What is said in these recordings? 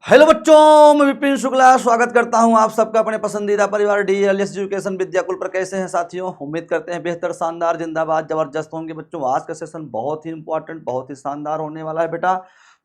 Hello बच्चों, मैं विपिन शुक्ला स्वागत करता हूं आप सबका अपने पसंदीदा परिवार डीएलएस एजुकेशन विद्याकुल पर। कैसे हैं साथियों? उम्मीद करते हैं बेहतर, शानदार, जिंदाबाद, जबरदस्त होंगे बच्चों। आज का सेशन बहुत ही इंपॉर्टेंट, बहुत ही शानदार होने वाला है बेटा।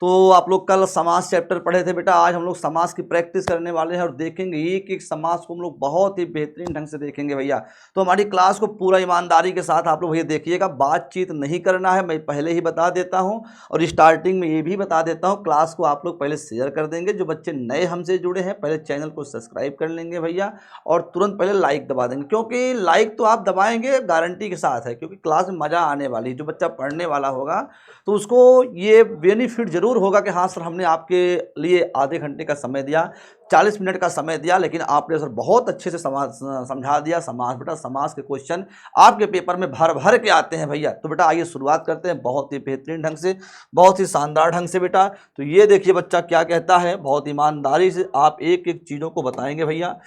तो आप लोग कल समास चैप्टर पढ़े थे बेटा, आज हम लोग समास की प्रैक्टिस करने वाले हैं और देखेंगे एक एक समास को हम लोग बहुत ही बेहतरीन ढंग से देखेंगे भैया। तो हमारी क्लास को पूरा ईमानदारी के साथ आप लोग भैया देखिएगा, बातचीत नहीं करना है, मैं पहले ही बता देता हूं। और स्टार्टिंग में ये भी बता देता हूं, क्लास को आप लोग पहले शेयर कर देंगे। जो बच्चे नए हमसे जुड़े हैं पहले चैनल को सब्सक्राइब कर लेंगे भैया, और तुरंत पहले लाइक दबा देंगे, क्योंकि लाइक तो आप दबाएंगे गारंटी के साथ है, क्योंकि क्लास में मज़ा आने वाली है। जो बच्चा पढ़ने वाला होगा तो उसको ये बेनिफिट जरूर होगा कि हाँ सर, हमने आपके लिए आधे घंटे का समय दिया, 40 मिनट का समय दिया, लेकिन आपने सर बहुत अच्छे से समझा दिया समास। बेटा समास के क्वेश्चन आपके पेपर में भर भर के आते हैं भैया। तो बेटा आइए शुरुआत करते हैं बहुत ही बेहतरीन ढंग से, बहुत ही शानदार ढंग से बेटा। तो ये देखिए बच्चा क्या कहता है, बहुत ईमानदारी से आप एक एक चीज़ों को बताएंगे भैया।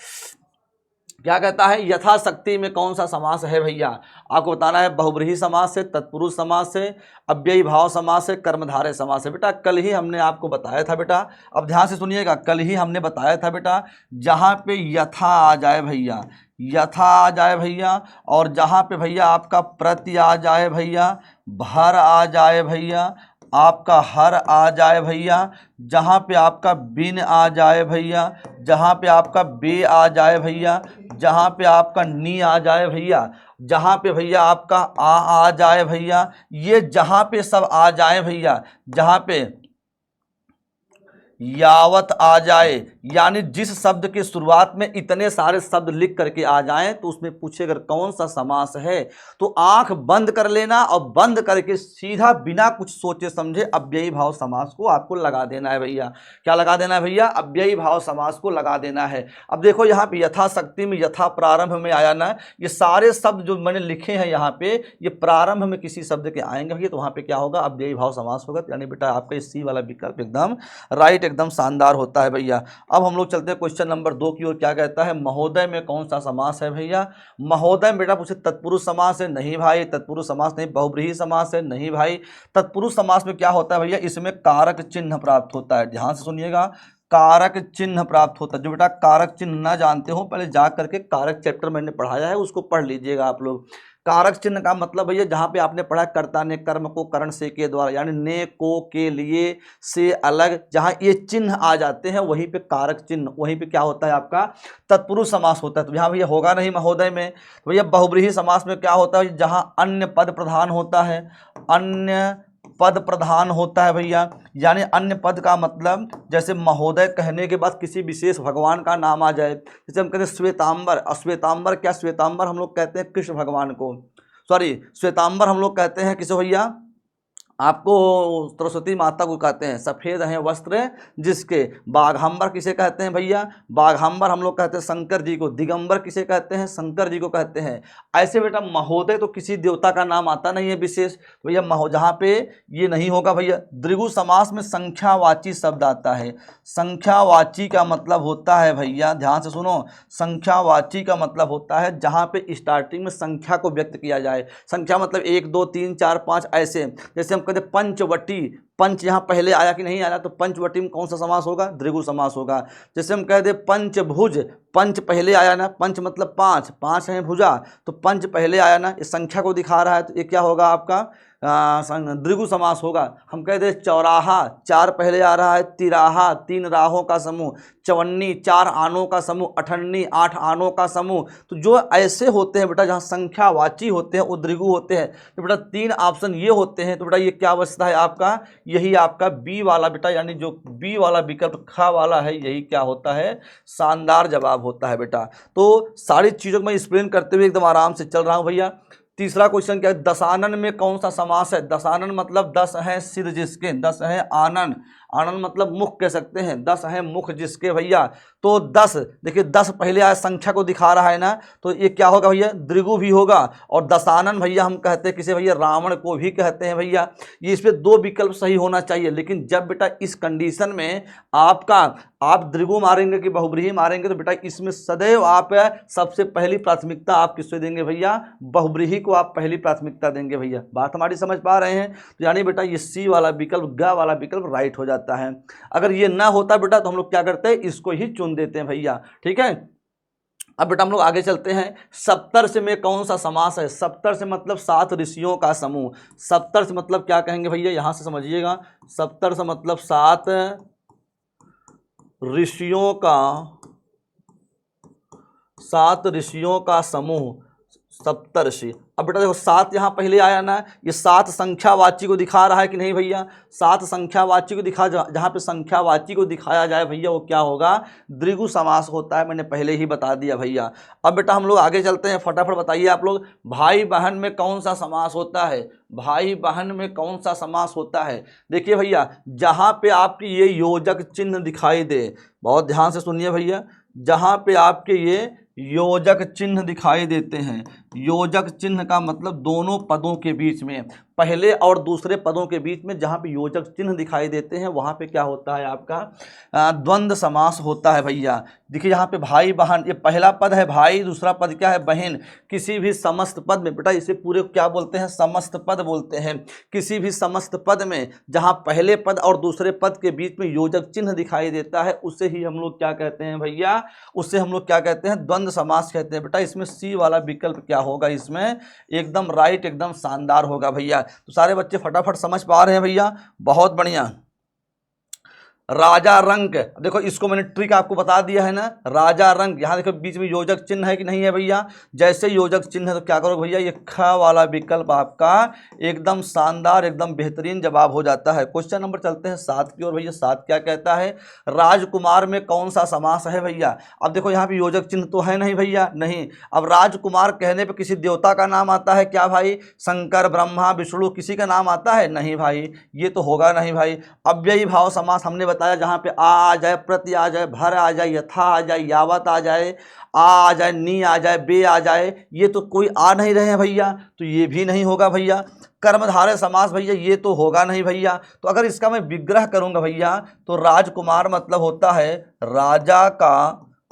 क्या कहता है, यथाशक्ति में कौन सा समास है भैया? आपको बताना है बहुब्रीहि समास है, तत्पुरुष समास है, अव्ययी भाव समास है, कर्मधारय समास है। बेटा कल ही हमने आपको बताया था बेटा, अब ध्यान से सुनिएगा, कल ही हमने बताया था बेटा, जहाँ पे यथा आ जाए भैया, यथा आ जाए भैया, और जहाँ पे भैया आपका प्रति आ जाए भैया, भर आ जाए भैया, आपका हर आ जाए भैया, जहाँ पे आपका बिन आ जाए भैया, जहाँ पे आपका बे आ जाए भैया, जहाँ पे आपका नी आ जाए भैया, जहाँ पे भैया आपका आ जाए भैया, ये जहाँ पे सब आ जाए भैया, जहाँ पे यावत आ जाए, यानी जिस शब्द के शुरुआत में इतने सारे शब्द लिख करके आ जाएं तो उसमें पूछेगा कौन सा समास है, तो आंख बंद कर लेना और बंद करके सीधा बिना कुछ सोचे समझे अव्ययी भाव समास को आपको लगा देना है भैया। क्या लगा देना है भैया? अव्ययी भाव समास को लगा देना है। अब देखो यहाँ पे यथाशक्ति में, यथा प्रारंभ में आया ना, ये सारे शब्द जो मैंने लिखे हैं यहाँ पे, ये प्रारंभ में किसी शब्द के आएंगे भैया, तो वहाँ पे क्या होगा? अव्ययी भाव समास होगा। यानी बेटा आपका सी वाला विकल्प एकदम राइट, एकदम शानदार होता है भैया। अब हम लोग चलते हैं क्वेश्चन नंबर 2 की ओर। क्या कहता है, महोदय में कौन सा समास है भैया? महोदय में बेटा पूछे तत्पुरुष समास है? नहीं भाई, तत्पुरुष समास नहीं। बहुब्रीहि समास है? नहीं भाई। तत्पुरुष समास में क्या होता है भैया? इसमें कारक चिन्ह प्राप्त होता है। ध्यान से सुनिएगा, कारक चिन्ह प्राप्त होता है। जो बेटा कारक चिन्ह ना जानते हो, पहले जा करके कारक चैप्टर मैंने पढ़ाया है, उसको पढ़ लीजिएगा आप लोग। कारक चिन्ह का मतलब भैया, जहां पे आपने पढ़ा कर्ता ने कर्म को करण से के द्वारा, यानी ने को के लिए से अलग, जहां ये चिन्ह आ जाते हैं वहीं पे कारक चिन्ह, वहीं पे क्या होता है आपका? तत्पुरुष समास होता है। तो यहाँ भैया होगा नहीं महोदय में। तो भैया बहुब्रीहि समास में क्या होता है? जहां अन्य पद प्रधान होता है, अन्य पद प्रधान होता है भैया। यानी अन्य पद का मतलब, जैसे महोदय कहने के बाद किसी विशेष भगवान का नाम आ जाए, जैसे हम कहते हैं श्वेतांबर। श्वेतांबर क्या? श्वेतांबर हम लोग कहते हैं कृष्ण भगवान को, सॉरी, श्वेतांबर हम लोग कहते हैं किसे भैया? आपको सरस्वती माता को कहते हैं। सफ़ेद हैं वस्त्र जिसके। बाघांबर किसे कहते हैं भैया? बाघांबर हम लोग कहते हैं शंकर जी को। दिगंबर किसे कहते हैं? शंकर जी को कहते हैं। ऐसे बेटा महोदय तो किसी देवता का नाम आता नहीं है विशेष, भैया जहाँ पे ये नहीं होगा भैया। द्विगु समास में संख्यावाची शब्द आता है। संख्यावाची का मतलब होता है भैया, ध्यान से सुनो, संख्यावाची का मतलब होता है जहाँ पे स्टार्टिंग में संख्या को व्यक्त किया जाए। संख्या मतलब 1 2 3 4 5 ऐसे। जैसे हम कहते पंचवटी, पंच यहाँ पहले आया कि नहीं आया? तो पंचवटी में कौन सा समास होगा? द्विगु समास होगा। जैसे हम कह दे पंचभुज, पंच पहले आया ना, पंच मतलब 5, 5 है भुजा, तो पंच पहले आया ना, इस संख्या को दिखा रहा है, तो ये क्या होगा आपका? द्विगु समास होगा। हम कह दे चौराहा, 4 पहले आ रहा है, तिराहा 3 राहों का समूह, चवन्नी 4 आनों का समूह, अठन्नी 8 आनों का समूह। तो जो ऐसे होते हैं बेटा जहाँ संख्यावाची होते हैं वो द्विगु होते हैं। तो बेटा 3 ऑप्शन ये होते हैं। तो बेटा ये क्या बचता है आपका? यही आपका बी वाला बेटा, यानी जो बी वाला विकल्प खा वाला है, यही क्या होता है? शानदार जवाब होता है बेटा। तो सारी चीज़ों को मैं एक्सप्लेन करते हुए एकदम आराम से चल रहा हूँ भैया। तीसरा क्वेश्चन क्या है? दशानन में कौन सा समास है? दशानन मतलब 10 है सिर जिसके, 10 है आनन, आनन मतलब मुख कह सकते हैं, 10 है मुख जिसके भैया। तो 10 देखिए, 10 पहले आया, संख्या को दिखा रहा है ना, तो ये क्या होगा भैया? द्विगु भी होगा। और दशानन भैया हम कहते हैं किसे भैया? रावण को भी कहते हैं भैया। ये इस पे 2 विकल्प सही होना चाहिए, लेकिन जब बेटा इस कंडीशन में आपका आप द्विगु मारेंगे कि बहुब्रीहि मारेंगे, तो बेटा इसमें सदैव आप सबसे पहली प्राथमिकता आप किससे देंगे भैया? बहुब्रीहि को आप पहली प्राथमिकता देंगे भैया। बात हमारी समझ पा रहे हैं? तो यानी बेटा ये सी वाला विकल्प, ग वाला विकल्प राइट हो जाता जाता है। अगर ये ना होता बेटा तो हम लोग क्या करते हैं, इसको ही चुन देते हैं भैया, ठीक है। अब बेटा हम लोग आगे चलते हैं। सप्तर्षि में कौन सा समास है? सप्तर्षि मतलब 7 ऋषियों का समूह। सप्तर्षि मतलब क्या कहेंगे भैया, यहां से समझिएगा। सप्तर्षि मतलब 7 ऋषियों का, 7 ऋषियों का समूह, सप्तर्षि। अब बेटा देखो 7 यहाँ पहले आया ना, ये 7 संख्यावाची को दिखा रहा है कि नहीं भैया? 7 संख्यावाची को दिखा, जहाँ पे संख्यावाची को दिखाया जाए भैया वो क्या होगा, द्विगु समास होता है। मैंने पहले ही बता दिया भैया। अब बेटा हम लोग आगे चलते हैं, फटाफट बताइए आप लोग, भाई बहन में कौन सा समास होता है? भाई बहन में कौन सा समास होता है? देखिए भैया, जहाँ पे आपकी ये योजक चिन्ह दिखाई दे, बहुत ध्यान से सुनिए भैया, जहाँ पे आपके ये योजक चिन्ह दिखाई देते हैं, योजक चिन्ह का मतलब दोनों पदों के बीच में, पहले और दूसरे पदों के बीच में जहाँ पे योजक चिन्ह दिखाई देते हैं वहाँ पे क्या होता है आपका द्वंद्व समास होता है भैया। देखिए यहाँ पे भाई बहन, ये पहला पद है भाई, दूसरा पद क्या है, बहन। किसी भी समस्त पद में बेटा इसे पूरे क्या बोलते हैं, समस्त पद बोलते हैं। किसी भी समस्त पद में जहाँ पहले पद और दूसरे पद के बीच में योजक चिन्ह दिखाई देता है उसे ही हम लोग क्या कहते हैं भैया, उससे हम लोग क्या कहते हैं, द्वंद्व समास कहते हैं। बेटा इसमें सी वाला विकल्प क्या होगा, इसमें एकदम राइट, एकदम शानदार होगा भैया। तो सारे बच्चे फटाफट समझ पा रहे हैं भैया, बहुत बढ़िया। राजा रंक, देखो इसको मैंने ट्रिक आपको बता दिया है ना, राजा रंक। यहाँ देखो बीच में योजक चिन्ह है कि नहीं है भैया? जैसे योजक चिन्ह है तो क्या करो भैया, ये ख वाला विकल्प आपका एकदम शानदार, एकदम बेहतरीन जवाब हो जाता है। क्वेश्चन नंबर चलते हैं 7 की ओर भैया। 7 क्या कहता है, राजकुमार में कौन सा समास है भैया? अब देखो यहाँ पे योजक चिन्ह तो है नहीं भैया, नहीं। अब राजकुमार कहने पर किसी देवता का नाम आता है क्या भाई? शंकर, ब्रह्मा, विष्णु, किसी का नाम आता है? नहीं भाई, ये तो होगा नहीं भाई। अव्ययी भाव समास हमने बताया, जहाँ पे आ जाए, प्रति आ जाए, भर आ जाए, यथा आ जाए, यावत आ जाए, आ जाए, नी आ जाए, बे आ जाए, ये तो कोई आ नहीं रहे हैं भैया, तो ये भी नहीं होगा भैया। कर्मधारय समास भैया ये तो होगा नहीं भैया। तो अगर इसका मैं विग्रह करूंगा भैया तो राजकुमार मतलब होता है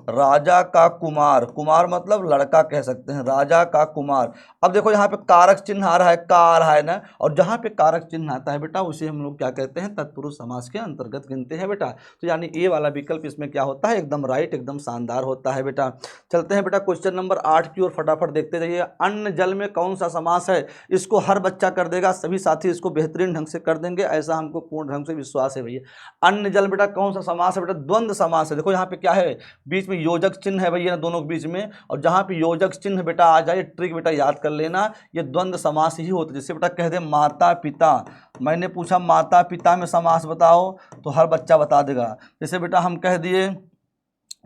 राजा का कुमार, कुमार मतलब लड़का कह सकते हैं, राजा का कुमार। अब देखो यहाँ पे कारक चिन्ह आ रहा है, का आ रहा है ना, और जहाँ पे कारक चिन्ह आता है बेटा उसे हम लोग क्या कहते हैं, तत्पुरुष समास के अंतर्गत गिनते हैं बेटा। तो यानी ए वाला विकल्प इसमें क्या होता है, एकदम राइट, एकदम शानदार होता है बेटा। चलते हैं बेटा क्वेश्चन नंबर 8 की ओर, फटाफट देखते जाइए। अन्न जल में कौन सा समास है? इसको हर बच्चा कर देगा, सभी साथी इसको बेहतरीन ढंग से कर देंगे, ऐसा हमको पूर्ण ढंग से विश्वास है भैया। अन्न जल बेटा कौन सा समास है? बेटा द्वंद्व समास है। देखो यहाँ पे क्या है, बीच में योजक चिन्ह है भैया दोनों के बीच में, और जहां पे योजक चिन्ह बेटा आ जाए, ट्रिक बेटा याद कर लेना, ये द्वंद्व समास ही होता है। जैसे बेटा कह दे माता पिता, मैंने पूछा माता पिता में समास बताओ तो हर बच्चा बता देगा। जैसे बेटा हम कह दिए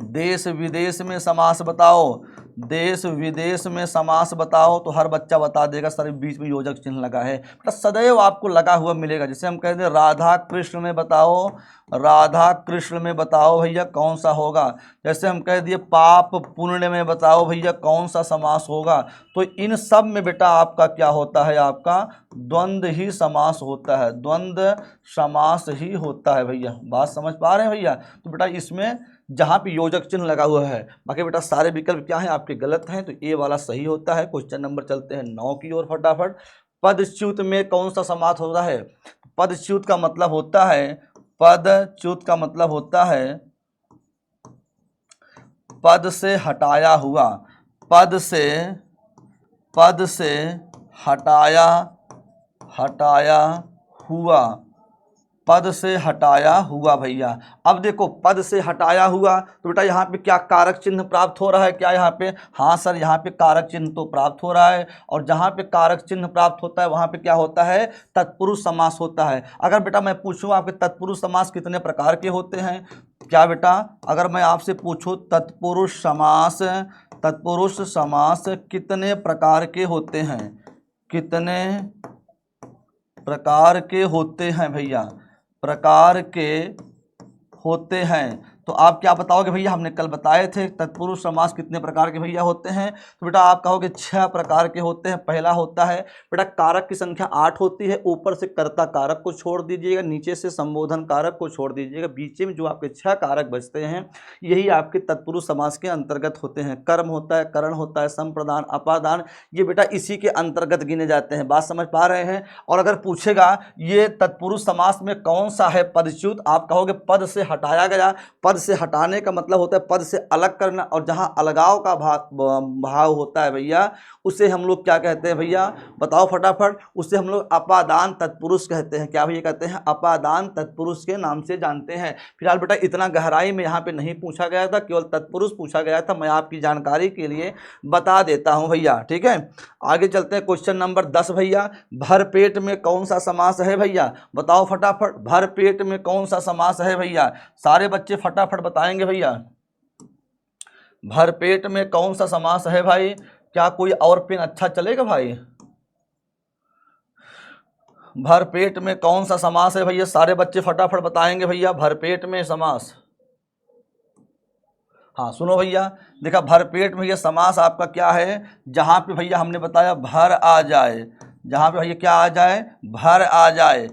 देश विदेश में समास बताओ, देश विदेश में समास बताओ तो हर बच्चा बता देगा, सर बीच में योजक चिन्ह लगा है, तो सदैव आपको लगा हुआ मिलेगा। जैसे हम कह दें राधा कृष्ण में बताओ, राधा कृष्ण में बताओ भैया कौन सा होगा। जैसे हम कह दिए पाप पुण्य में बताओ भैया कौन सा समास होगा। तो इन सब में बेटा आपका क्या होता है, आपका द्वंद्व ही समास होता है, द्वंद्व समास ही होता है भैया। बात समझ पा रहे हैं भैया? तो बेटा इसमें जहाँ पे योजक चिन्ह लगा हुआ है, बाकी बेटा सारे विकल्प क्या हैं आपके गलत हैं, तो ए वाला सही होता है। क्वेश्चन नंबर चलते हैं 9 की ओर फटाफट। पदच्युत में कौन सा समास होता है? पदच्युत का मतलब होता है, पदच्युत का मतलब होता है पद से हटाया हुआ, पद से हटाया हुआ, पद से हटाया हुआ भैया। अब देखो पद से हटाया हुआ तो बेटा यहाँ पे क्या कारक चिन्ह प्राप्त हो रहा है क्या यहाँ पे? हाँ सर, यहाँ पे कारक चिन्ह तो प्राप्त हो रहा है, और जहाँ पे कारक चिन्ह प्राप्त होता है वहाँ पे क्या होता है, तत्पुरुष समास होता है। अगर बेटा मैं पूछूं आपके तत्पुरुष समास कितने प्रकार के होते हैं, क्या बेटा अगर मैं आपसे पूछूं तत्पुरुष समास कितने प्रकार के होते हैं, कितने प्रकार के होते हैं भैया, प्रकार के होते हैं, तो आप क्या बताओगे भैया, हमने कल बताए थे तत्पुरुष समास कितने प्रकार के भैया होते हैं। तो बेटा आप कहोगे 6 प्रकार के होते हैं। पहला होता है बेटा कारक की संख्या 8 होती है, ऊपर से कर्ता कारक को छोड़ दीजिएगा, नीचे से संबोधन कारक को छोड़ दीजिएगा, बीच में जो आपके 6 कारक बचते हैं यही आपके तत्पुरुष समास के अंतर्गत होते हैं। कर्म होता है, करण होता है, संप्रदान, अपादान, ये बेटा इसी के अंतर्गत गिने जाते हैं। बात समझ पा रहे हैं। और अगर पूछेगा ये तत्पुरुष समास में कौन सा है पदच्युत, आप कहोगे पद से हटाया गया। पद से हटाने का मतलब होता है पद से अलग करना, और जहां अलगाव का भाव होता है भैया उसे हम लोग क्या कहते हैं भैया, बताओ फटाफट। उसे हम लोग अपादान तत्पुरुष कहते हैं। क्या भैया कहते हैं, अपादान तत्पुरुष के नाम से जानते हैं। फिलहाल बेटा इतना गहराई में यहाँ पे नहीं पूछा गया था, केवल तत्पुरुष पूछा गया था, मैं आपकी जानकारी के लिए बता देता हूँ भैया, ठीक है। आगे चलते हैं क्वेश्चन नंबर 10 भैया, भरपेट में कौन सा समास है भैया, बताओ फटाफट। भरपेट में कौन सा समास है भैया, सारे बच्चे फटाफट बताएंगे भैया। भरपेट में कौन सा समास है भाई, क्या कोई और पेन अच्छा चलेगा भाई। भरपेट में कौन सा समास है भैया, सारे बच्चे फटाफट बताएंगे भैया। भरपेट में समास, हाँ सुनो भैया, देखा भरपेट में ये समास आपका क्या है, जहाँ पे भैया हमने बताया भर आ जाए, जहाँ पे भैया क्या आ जाए, भर आ जाए,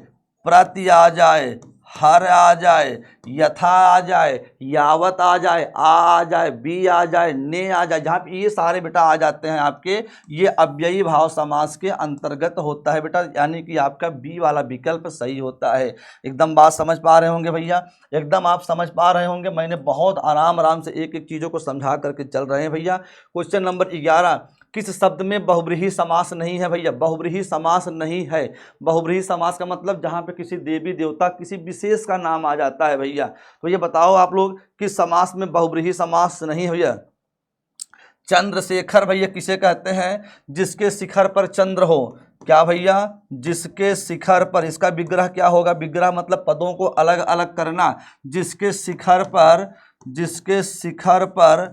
प्रति आ जाए, हर आ जाए, यथा आ जाए, यावत आ जाए, आ जाए, बी आ जाए, ने आ जाए, जहाँ पे ये सारे बेटा आ जाते हैं आपके, ये अव्ययी भाव समास के अंतर्गत होता है बेटा, यानी कि आपका बी वाला विकल्प सही होता है। एकदम बात समझ पा रहे होंगे भैया, एकदम आप समझ पा रहे होंगे। मैंने बहुत आराम से एक एक चीज़ों को समझा करके चल रहे हैं भैया। क्वेश्चन नंबर 11, किस शब्द में बहुब्रीहि समास नहीं है भैया, बहुब्रीहि समास नहीं है। बहुब्रीहि समास का मतलब जहाँ पे किसी देवी देवता किसी विशेष का नाम आ जाता है भैया। तो ये बताओ आप लोग किस समास में बहुब्रीहि समास नहीं है भैया। चंद्रशेखर भैया किसे कहते हैं, जिसके शिखर पर चंद्र हो। क्या भैया, जिसके शिखर पर, इसका विग्रह क्या होगा, विग्रह मतलब पदों को अलग अलग करना। जिसके शिखर पर, जिसके शिखर पर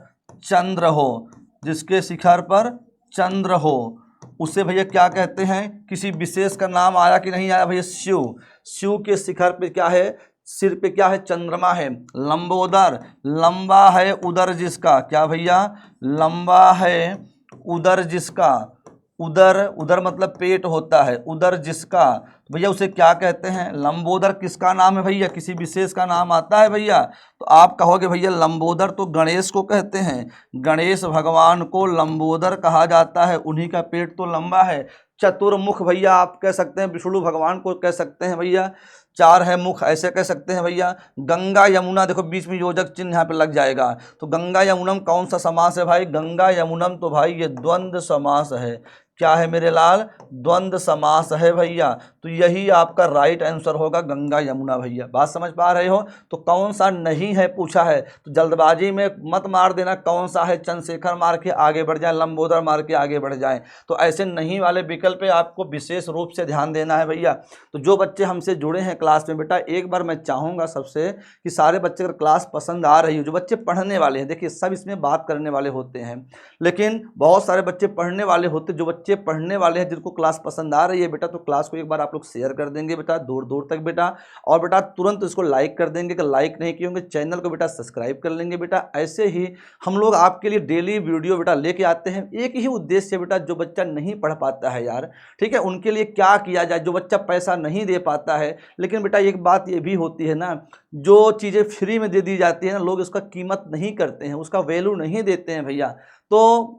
चंद्र हो, जिसके शिखर पर चंद्र हो, उसे भैया क्या कहते हैं, किसी विशेष का नाम आया कि नहीं आया भैया, शिव। शिव के शिखर पे क्या है, सिर पे क्या है, चंद्रमा है। लंबोदर, लंबा है उदर जिसका, क्या भैया, लंबा है उदर जिसका, उदर, उदर मतलब पेट होता है, उदर जिसका, तो भैया उसे क्या कहते हैं, लंबोदर। किसका नाम है भैया, किसी विशेष का नाम आता है भैया, तो आप कहोगे भैया लंबोदर तो गणेश को कहते हैं, गणेश भगवान को लंबोदर कहा जाता है, उन्हीं का पेट तो लंबा है। चतुर्मुख भैया आप कह सकते हैं, विष्णु भगवान को कह सकते हैं भैया, 4 है मुख, ऐसे कह सकते हैं भैया। गंगा यमुना, देखो बीच में योजक चिन्ह यहाँ पे लग जाएगा, तो गंगा यमुनम कौन सा समास है भाई, गंगा यमुनम तो भाई ये द्वंद्व समास है। क्या है मेरे लाल, द्वंद्व समास है भैया। तो यही आपका राइट आंसर होगा, गंगा यमुना भैया। बात समझ पा रहे हो। तो कौन सा नहीं है पूछा है, तो जल्दबाजी में मत मार देना कौन सा है, चंद्रशेखर मार के आगे बढ़ जाए, लंबोदर मार के आगे बढ़ जाए। तो ऐसे नहीं वाले विकल्प पे आपको विशेष रूप से ध्यान देना है भैया। तो जो बच्चे हमसे जुड़े हैं क्लास में बेटा, एक बार मैं चाहूँगा सबसे कि सारे बच्चे अगर क्लास पसंद आ रही हो, जो बच्चे पढ़ने वाले हैं, देखिए सब इसमें बात करने वाले होते हैं, लेकिन बहुत सारे बच्चे पढ़ने वाले होते, जो बच्चे पढ़ने वाले हैं जिनको क्लास पसंद आ रही है बेटा, तो क्लास को एक बार आप लोग शेयर कर देंगे बेटा, दूर दूर तक बेटा। और बेटा तुरंत इसको लाइक कर देंगे, कि लाइक नहीं किए होंगे चैनल को बेटा सब्सक्राइब कर लेंगे बेटा। ऐसे ही हम लोग आपके लिए डेली वीडियो बेटा लेके आते हैं। एक ही उद्देश्य बेटा, जो बच्चा नहीं पढ़ पाता है यार, ठीक है, उनके लिए क्या किया जाए, जो बच्चा पैसा नहीं दे पाता है। लेकिन बेटा एक बात ये भी होती है ना, जो चीज़ें फ्री में दे दी जाती है ना, लोग उसका कीमत नहीं करते हैं, उसका वैल्यू नहीं देते हैं भैया। तो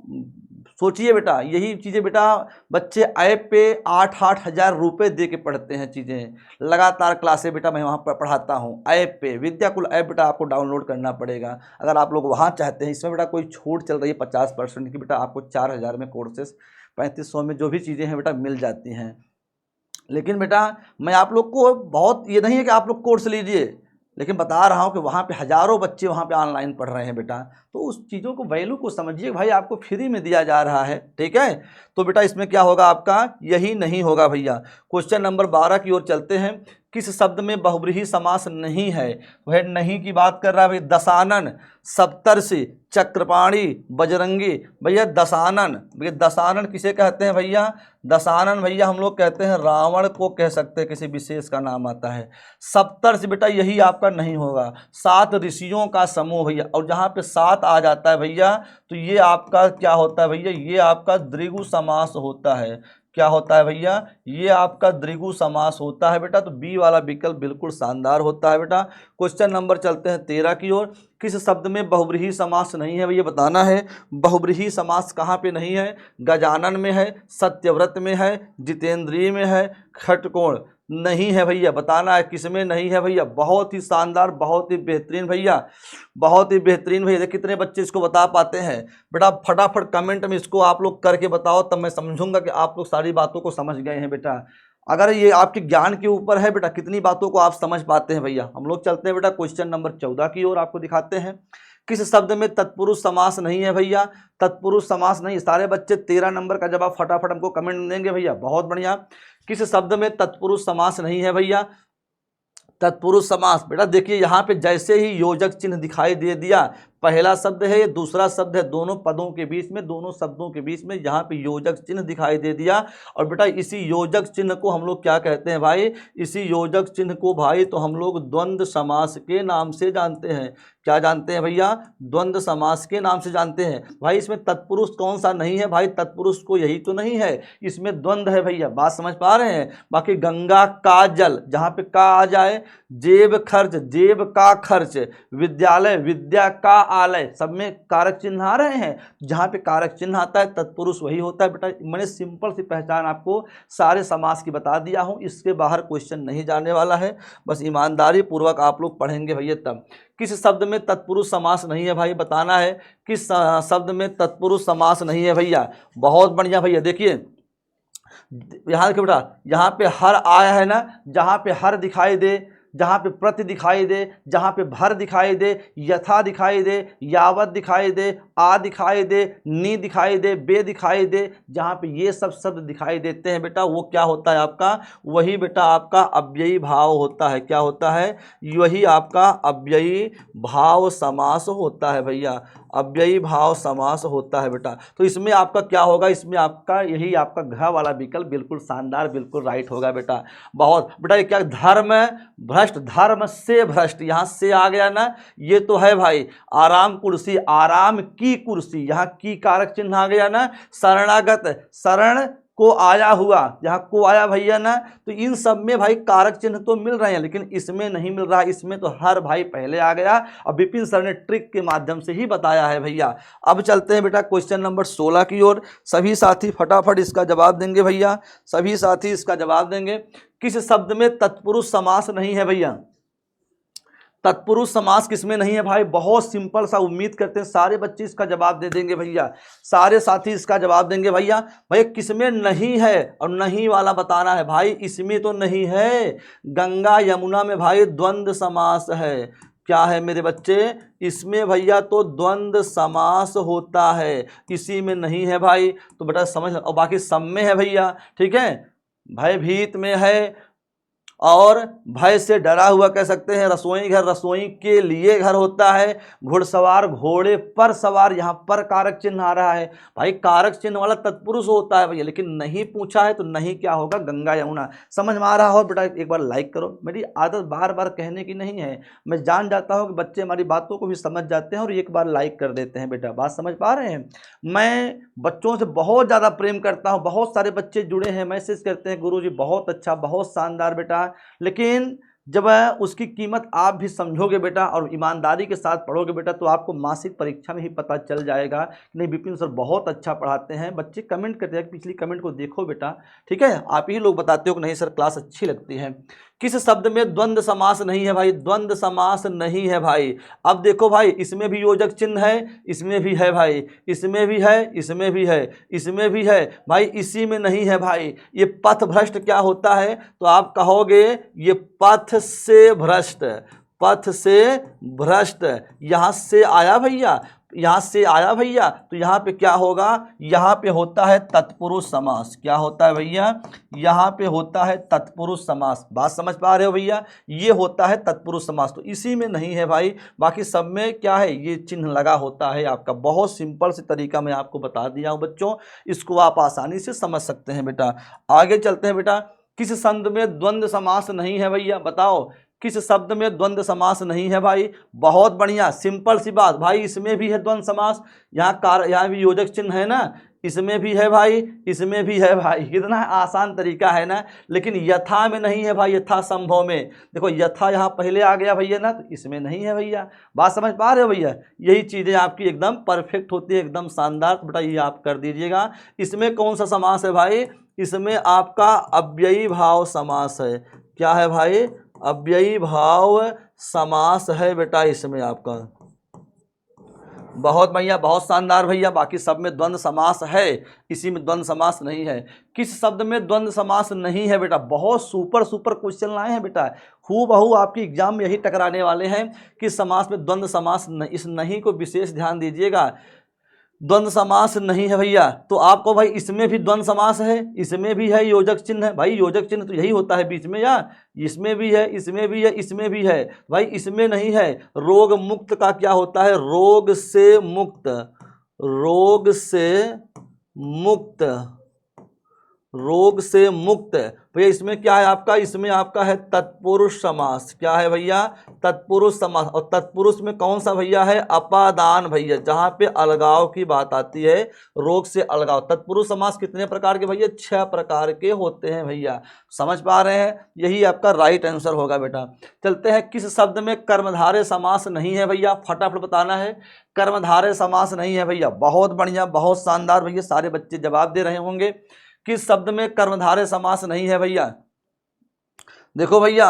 सोचिए बेटा, यही चीज़ें बेटा बच्चे ऐप पे 8-8 हज़ार रुपये दे के पढ़ते हैं चीज़ें, लगातार क्लासें बेटा मैं वहाँ पर पढ़ाता हूँ ऐप पे। विद्याकुल ऐप बेटा आपको डाउनलोड करना पड़ेगा अगर आप लोग वहाँ चाहते हैं। इसमें बेटा कोई छूट चल रही है 50% की बेटा, आपको 4000 में कोर्सेस, 3500 में जो भी चीज़ें हैं बेटा मिल जाती हैं। लेकिन बेटा मैं आप लोग को बहुत, ये नहीं है कि आप लोग कोर्स लीजिए, लेकिन बता रहा हूँ कि वहाँ पे हज़ारों बच्चे वहाँ पे ऑनलाइन पढ़ रहे हैं बेटा। तो उस चीज़ों को, वैल्यू को समझिए भाई, आपको फ्री में दिया जा रहा है, ठीक है। तो बेटा इसमें क्या होगा आपका, यही नहीं होगा भैया। क्वेश्चन नंबर 12 की ओर चलते हैं। किस शब्द में बहुब्रीहि समास नहीं है? वह नहीं की बात कर रहा है भाई। दशानन, सप्तर्षि, चक्रपाणी, बजरंगी। भैया दशानन, भैया दशानन किसे कहते हैं भैया? दशानन भैया हम लोग कहते हैं रावण को कह सकते हैं, किसी विशेष का नाम आता है। सप्तर्षि बेटा यही आपका नहीं होगा, 7 ऋषियों का समूह भैया। और जहाँ पे 7 आ जाता है भैया तो ये आपका क्या होता है भैया? ये आपका द्विगु समास होता है। क्या होता है भैया? ये आपका द्विगु समास होता है बेटा। तो बी वाला विकल्प बिल्कुल शानदार होता है बेटा। क्वेश्चन नंबर चलते हैं 13 की ओर। किस शब्द में बहुब्रीहि समास नहीं है भैया? बताना है बहुब्रीहि समास कहाँ पे नहीं है। गजानन में है, सत्यव्रत में है, जितेंद्रिय में है, खटकोण नहीं है भैया। बताना है किसमें नहीं है भैया। बहुत ही शानदार, बहुत ही बेहतरीन भैया, बहुत ही बेहतरीन भैया। कितने बच्चे इसको बता पाते हैं बेटा? फटाफट कमेंट में इसको आप लोग करके बताओ, तब मैं समझूंगा कि आप लोग सारी बातों को समझ गए हैं बेटा। अगर ये आपके ज्ञान के ऊपर है बेटा, कितनी बातों को आप समझ पाते हैं भैया। हम लोग चलते हैं बेटा क्वेश्चन नंबर 14 की ओर, आपको दिखाते हैं। किस शब्द में तत्पुरुष समास नहीं है भैया? तत्पुरुष समास नहीं। सारे बच्चे 13 नंबर का जवाब फटाफट हमको कमेंट में देंगे भैया। बहुत बढ़िया। किस शब्द में तत्पुरुष समास नहीं है भैया? तत्पुरुष समास बेटा देखिए, यहाँ पे जैसे ही योजक चिन्ह दिखाई दे दिया, पहला शब्द है, दूसरा शब्द है, दोनों पदों के बीच में, दोनों शब्दों के बीच में यहाँ पे योजक चिन्ह दिखाई दे दिया। और बेटा इसी योजक चिन्ह को हम लोग क्या कहते हैं भाई? इसी योजक चिन्ह को भाई तो हम लोग द्वंद्व समास के नाम से जानते हैं। क्या जानते हैं भैया? द्वंद्व समास के नाम से जानते हैं भाई। इसमें तत्पुरुष कौन सा नहीं है भाई? तत्पुरुष को यही तो नहीं है, इसमें द्वंद्व है भैया। बात समझ पा रहे हैं? बाकी गंगा का जल, जहाँ पे का आ जाए, जेब खर्च, जेब का खर्च, विद्यालय, विद्या का आलय, सब में कारक चिन्ह आ रहे हैं। जहाँ पे कारक चिन्ह आता है तत्पुरुष वही होता है बेटा। मैंने सिंपल सी पहचान आपको सारे समास की बता दिया हूँ, इसके बाहर क्वेश्चन नहीं जाने वाला है। बस ईमानदारी पूर्वक आप लोग पढ़ेंगे भैया तब। किस शब्द में तत्पुरुष समास नहीं है भाई? बताना है किस शब्द में तत्पुरुष समास नहीं है भैया। बहुत बढ़िया भैया। देखिए यहाँ देखिए बेटा, यहाँ पे हर आया है ना, जहाँ पे हर दिखाई दे, जहाँ पे प्रति दिखाई दे, जहाँ पे भर दिखाई दे, यथा दिखाई दे, यावत दिखाई दे, आ दिखाई दे, नी दिखाई दे, बे दिखाई दे, जहाँ पे ये सब शब्द दिखाई देते हैं बेटा, वो क्या होता है आपका? वही बेटा आपका अव्ययी भाव होता है। क्या होता है? वही आपका अव्ययी भाव समास होता है भैया। अव्ययी भाव समास होता है बेटा। तो इसमें आपका क्या होगा? इसमें आपका यही आपका घ वाला विकल्प बिल्कुल शानदार, बिल्कुल राइट होगा बेटा। बहुत बेटा। ये क्या? धर्म भ्रष्ट, धर्म से भ्रष्ट, यहाँ से आ गया ना, ये तो है भाई। आराम कुर्सी, आराम की कुर्सी, यहाँ की कारक चिन्ह आ गया ना। शरणागत, शरण को आया हुआ, यहाँ को आया भैया ना। तो इन सब में भाई कारक चिन्ह तो मिल रहे हैं, लेकिन इसमें नहीं मिल रहा। इसमें तो हर भाई पहले आ गया, और विपिन सर ने ट्रिक के माध्यम से ही बताया है भैया। अब चलते हैं बेटा क्वेश्चन नंबर 16 की ओर। सभी साथी फटाफट इसका जवाब देंगे भैया, सभी साथी इसका जवाब देंगे। किस शब्द में तत्पुरुष समास नहीं है भैया? तत्पुरुष समास किसमें नहीं है भाई? बहुत सिंपल सा, उम्मीद करते हैं सारे बच्चे इसका जवाब दे देंगे भैया, सारे साथी इसका जवाब देंगे भैया। भैया किसमें नहीं है? और नहीं वाला बताना है भाई। इसमें तो नहीं है, गंगा यमुना में भाई द्वंद्व समास है। क्या है मेरे बच्चे? इसमें भैया तो द्वंद्व समास होता है, इसी में नहीं है भाई। तो बेटा समझ, और बाकी सब में है भैया। ठीक है, भयभीत में है, और भय से डरा हुआ कह सकते हैं। रसोई घर, रसोई के लिए घर होता है। घुड़सवार, घोड़े पर सवार, यहाँ पर कारक चिन्ह आ रहा है भाई। कारक चिन्ह वाला तत्पुरुष होता है भैया, लेकिन नहीं पूछा है तो नहीं क्या होगा? गंगा यमुना। समझ में आ रहा हो बेटा? एक बार लाइक करो। मेरी आदत बार बार कहने की नहीं है, मैं जान जाता हूँ कि बच्चे हमारी बातों को भी समझ जाते हैं और एक बार लाइक कर देते हैं बेटा। बात समझ पा रहे हैं? मैं बच्चों से बहुत ज़्यादा प्रेम करता हूँ, बहुत सारे बच्चे जुड़े हैं, मैसेज करते हैं गुरुजी बहुत अच्छा, बहुत शानदार बेटा। लेकिन जब उसकी कीमत आप भी समझोगे बेटा और ईमानदारी के साथ पढ़ोगे बेटा, तो आपको मासिक परीक्षा में ही पता चल जाएगा कि नहीं विपिन सर बहुत अच्छा पढ़ाते हैं। बच्चे कमेंट करते हैं, पिछली कमेंट को देखो बेटा। ठीक है, आप ही लोग बताते हो कि नहीं सर क्लास अच्छी लगती है। किस शब्द में द्वंद्व समास नहीं है भाई? द्वंद्व समास नहीं है भाई। अब देखो भाई, इसमें भी योजक चिन्ह है, इसमें भी है भाई, इसमें भी है, इसमें भी है, इसमें भी है भाई, इसी में नहीं है भाई। ये पथ भ्रष्ट क्या होता है? तो आप कहोगे ये पथ से भ्रष्ट, पथ से भ्रष्ट, यहाँ से आया भैया, यहाँ से आया भैया, तो यहाँ पे क्या होगा, यहाँ पे होता है तत्पुरुष समास। क्या होता है भैया, यहाँ पे होता है तत्पुरुष समास। बात समझ पा रहे हो भैया, ये होता है तत्पुरुष समास। तो इसी में नहीं है भाई, बाकी सब में क्या है, ये चिन्ह लगा होता है आपका। बहुत सिंपल से तरीका मैं आपको बता दिया हूँ बच्चों, इसको आप आसानी से समझ सकते हैं बेटा। आगे चलते हैं बेटा। किस संद में द्वंद्व समास नहीं है भैया, बताओ किस शब्द में द्वंद्व समास नहीं है भाई। बहुत बढ़िया, सिंपल सी बात भाई, इसमें भी है द्वंद्व समास। यहाँ भी योजक चिन्ह है ना, इसमें भी है भाई, इसमें भी है भाई। कितना आसान तरीका है ना। लेकिन यथा में नहीं है भाई, यथा संभव में। देखो यथा यहाँ पहले आ गया भैया ना, तो इसमें नहीं है भैया। बात समझ पा रहे हो भैया, यही चीज़ें आपकी एकदम परफेक्ट होती है, एकदम शानदार। बेटा ये आप कर दीजिएगा। इसमें कौन सा समास है भाई, इसमें आपका अव्ययी भाव समास है। क्या है भाई, अव्ययी भाव समास है बेटा इसमें आपका। बहुत बढ़िया, बहुत शानदार भैया। बाकी सब में द्वंद्व समास है, इसी में द्वंद्व समास नहीं है। किस शब्द में द्वंद्व समास नहीं है बेटा, बहुत सुपर सुपर क्वेश्चन लाए हैं बेटा। हूबहू आपकी एग्जाम में यही टकराने वाले हैं कि समास में द्वंद्व समास इस नहीं को विशेष ध्यान दीजिएगा। द्वंद्व समास नहीं है भैया, तो आपको भाई इसमें भी द्वंद्व समास है, इसमें भी है योजक चिन्ह है। भाई योजक चिन्ह तो यही होता है बीच में, या इसमें भी है, इसमें भी है, इसमें भी है। भाई इसमें नहीं है। रोग मुक्त का क्या होता है, रोग से मुक्त, रोग से मुक्त, रोग से मुक्त। भैया इसमें क्या है आपका, इसमें आपका है तत्पुरुष समास। क्या है भैया, तत्पुरुष समास। और तत्पुरुष में कौन सा भैया है, अपादान भैया, जहाँ पे अलगाव की बात आती है, रोग से अलगाव। तत्पुरुष समास कितने प्रकार के भैया, 6 प्रकार के होते हैं भैया। समझ पा रहे हैं, यही आपका राइट आंसर होगा बेटा। चलते हैं, किस शब्द में कर्मधारय समास नहीं है भैया, फटाफट बताना है। कर्मधारय समास नहीं है भैया, बहुत बढ़िया, बहुत शानदार भैया, सारे बच्चे जवाब दे रहे होंगे। किस शब्द में कर्मधारय समास नहीं है भैया, देखो भैया,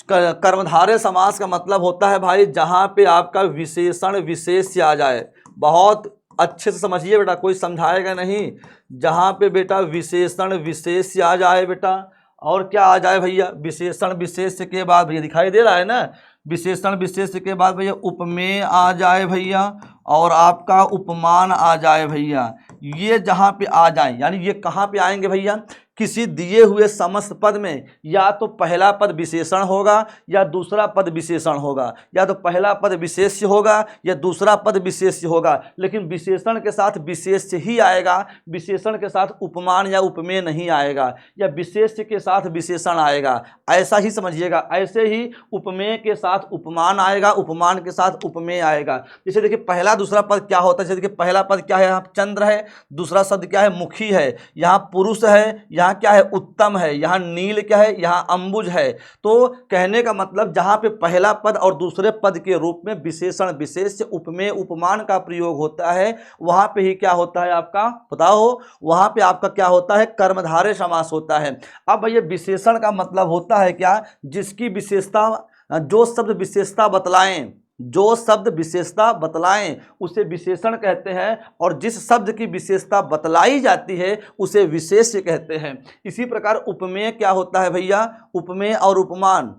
कर्मधारय समास का मतलब होता है भाई जहां पे आपका विशेषण विशेष से आ जाए। बहुत अच्छे से समझिए बेटा, कोई समझाएगा नहीं। जहां पे बेटा विशेषण विशेष से आ जाए बेटा, और क्या आ जाए भैया, विशेषण विशेष के बाद, भैया दिखाई दे रहा है ना, विशेषण विशेष के बाद भैया उपमेय आ जाए भैया, और आपका उपमान आ जाए भैया। ये जहाँ पे आ जाए, यानी ये कहाँ पे आएंगे भैया, किसी दिए हुए समस्त पद में या तो पहला पद विशेषण होगा या दूसरा पद विशेषण होगा, या तो पहला पद विशेष्य होगा या दूसरा पद विशेष्य होगा। लेकिन विशेषण के साथ विशेष्य ही आएगा, विशेषण के साथ उपमान या उपमेय नहीं आएगा, या विशेष्य के साथ विशेषण आएगा। ऐसा ही समझिएगा। ऐसे ही उपमेय के साथ उपमान आएगा, उपमान के साथ उपमेय आएगा। जैसे देखिए पहला दूसरा पद क्या होता है, जैसे देखिए पहला पद क्या है, यहाँ चंद्र है, दूसरा शब्द क्या है, मुखी है, यहाँ पुरुष है, यहाँ क्या है, उत्तम है, यहाँ नील क्या है, यहाँ अंबुज है। तो कहने का मतलब जहाँ पे पहला पद और दूसरे पद के रूप में विशेषण विशेष्य उपमेय उपमान का प्रयोग होता है, वहाँ पे ही क्या होता है आपका, बताओ, वहाँ पे आपका क्या होता है, कर्मधारय समास होता है। अब भैया विशेषण का मतलब होता है क्या, जिसकी विशेषता, जो शब्द विशेषता बतलाएं, जो शब्द विशेषता बतलाएं उसे विशेषण कहते हैं, और जिस शब्द की विशेषता बतलाई जाती है उसे विशेष्य कहते हैं। इसी प्रकार उपमेय क्या होता है भैया, उपमेय और उपमान।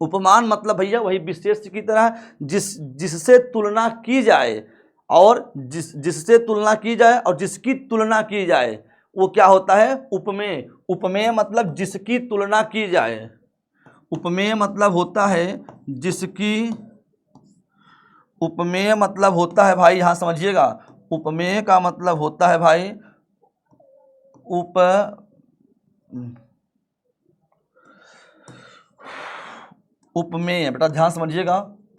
उपमान मतलब भैया वही विशेष्य की तरह जिससे तुलना की जाए, और जिससे तुलना की जाए और जिसकी तुलना की जाए, वो क्या होता है, उपमेय। उपमेय मतलब जिसकी तुलना की जाए, उपमेय मतलब होता है जिसकी, उपमेय मतलब होता है भाई, यहां समझिएगा, उपमेय का मतलब होता है भाई उपमेय, बेटा ध्यान समझिएगा।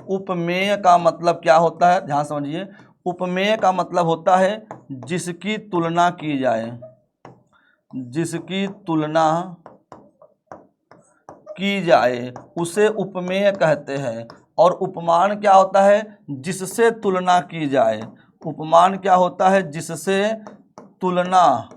उपमेय का मतलब क्या होता है, ध्यान समझिए। उपमेय का मतलब होता है जिसकी तुलना की जाए, जिसकी तुलना की जाए उसे उपमेय कहते हैं। और उपमान क्या होता है, जिससे तुलना की जाए। उपमान क्या होता है, जिससे तुलना